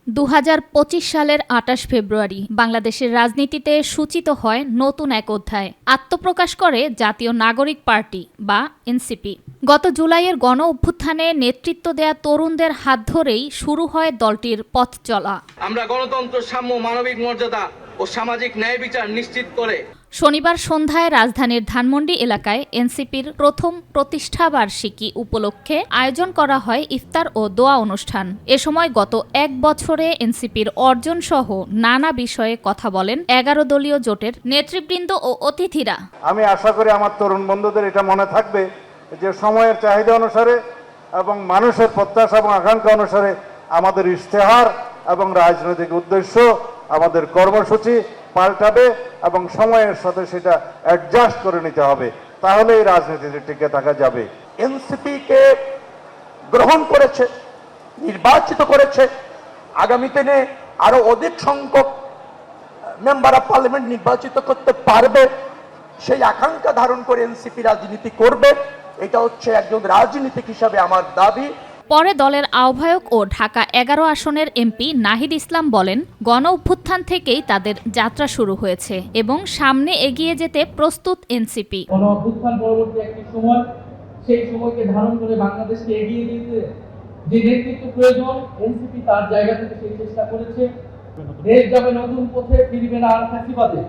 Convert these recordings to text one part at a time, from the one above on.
2025 সালের 28 ফেব্রুয়ারি বাংলাদেশের রাজনীতিতে সূচিত হয় নতুন এক অধ্যায়। আত্মপ্রকাশ করে জাতীয় নাগরিক পার্টি বা এনসিপি। গত জুলাইয়ের গণ অভ্যুত্থানে নেতৃত্ব দেয়া তরুণদের হাত ধরেই শুরু হয় দলটির পথ চলা। আমরা গণতন্ত্র, সাম্য, মানবিক মর্যাদা ও সামাজিক ন্যায় বিচার নিশ্চিত করে শনিবার সন্ধ্যায় রাজধানীর ধানমন্ডি এলাকায় এনসিপির প্রথম প্রতিষ্ঠাবার্ষিকী উপলক্ষে আয়োজন করা হয় ইফতার ও দোয়া অনুষ্ঠান। এ সময় গত এক বছরে এনসিপির অর্জন সহ নানা বিষয়ে কথা বলেন 11 দলীয় জোটের নেতৃবৃন্দ ও অতিথিরা। আমি আশা করি আমার তরুণ বন্ধুদের এটা মনে থাকবে যে সময়ের চাহিদা অনুসারে এবং মানুষের প্রত্যাশা এবং আকাঙ্ক্ষা অনুসারে আমাদের ইশতেহার এবং রাজনৈতিক উদ্দেশ্য, আমাদের কর্মসূচি পাল্টাবে এবং সময়ের সাথে সেটা অ্যাডজাস্ট করে নিতে হবে, তাহলে এই রাজনীতিতে টিকে থাকা যাবে। এনসিপিকে গ্রহণ করেছে, নির্বাচিত করেছে, আগামী দিনে আরো অধিক সংখ্যক মেম্বার অফ পার্লামেন্ট নির্বাচিত করতে পারবে, সেই আকাঙ্ক্ষা ধারণ করে এনসিপি রাজনীতি করবে। এটা হচ্ছে একজন রাজনীতিক হিসাবে আমার দাবি। পরে দলের আহ্বায়ক ও ঢাকা 11 আসনের এমপি নাহিদ ইসলাম বলেন, গণ অভ্যুত্থান থেকেই তাদের যাত্রা শুরু হয়েছে এবং সামনে এগিয়ে যেতে প্রস্তুত এনসিপি। গণ অভ্যুত্থান পরবর্তী একটি সময়, সেই সময়কে ধারণ করে বাংলাদেশকে এগিয়ে দিতে যে নেতৃত্ব প্রয়োজন, এনসিপি তার জায়গা থেকে সেই চেষ্টা করেছে। দেশ যাবে নতুন পথে, ফিরবে না আর ফ্যাসিবাদে।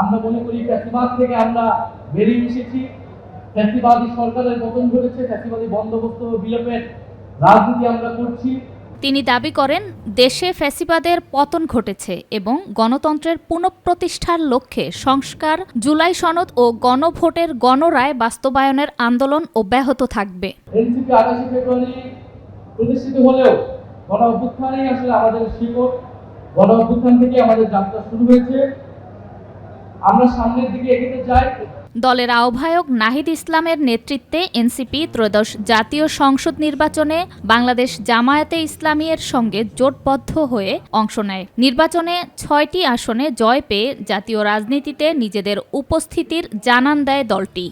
আমরা মনে করি ফ্যাসিবাদ থেকে আমরা বেরিয়ে এসেছি, ফ্যাসিবাদী সরকারের পতন ঘটেছে, ফ্যাসিবাদী বন্দোবস্ত বিলোপের রাজনীতি আমরা করছি। তিনি দাবি করেন, দেশে ফ্যাসিবাদের পতন ঘটেছে এবং গণতন্ত্রের পুনঃপ্রতিষ্ঠার লক্ষ্যে সংস্কার, জুলাই সনদ ও গণভোটের গণরায় বাস্তবায়নের আন্দোলন অব্যাহত থাকবে। এনসিপি 28 ফেব্রুয়ারি প্রতিষ্ঠিত হলেও গণ অভ্যুত্থানই আসলে আমাদের শিকড়। গণ অভ্যুত্থান থেকে আমাদের যাত্রা শুরু হয়েছে, আমরা সামনের দিকে এগিয়ে যাই। দলের আহ্বায়ক নাহিদ ইসলামের নেতৃত্বে এনসিপি ত্রয়োদশ জাতীয় সংসদ নির্বাচনে বাংলাদেশ জামায়াতে ইসলামীর সঙ্গে জোটবদ্ধ হয়ে অংশ নেয়। নির্বাচনে 6টি আসনে জয় পেয়ে জাতীয় রাজনীতিতে নিজেদের উপস্থিতির জানান দেয় দলটি।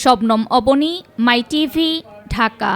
শবনম অবনী, মাই টিভি, ঢাকা।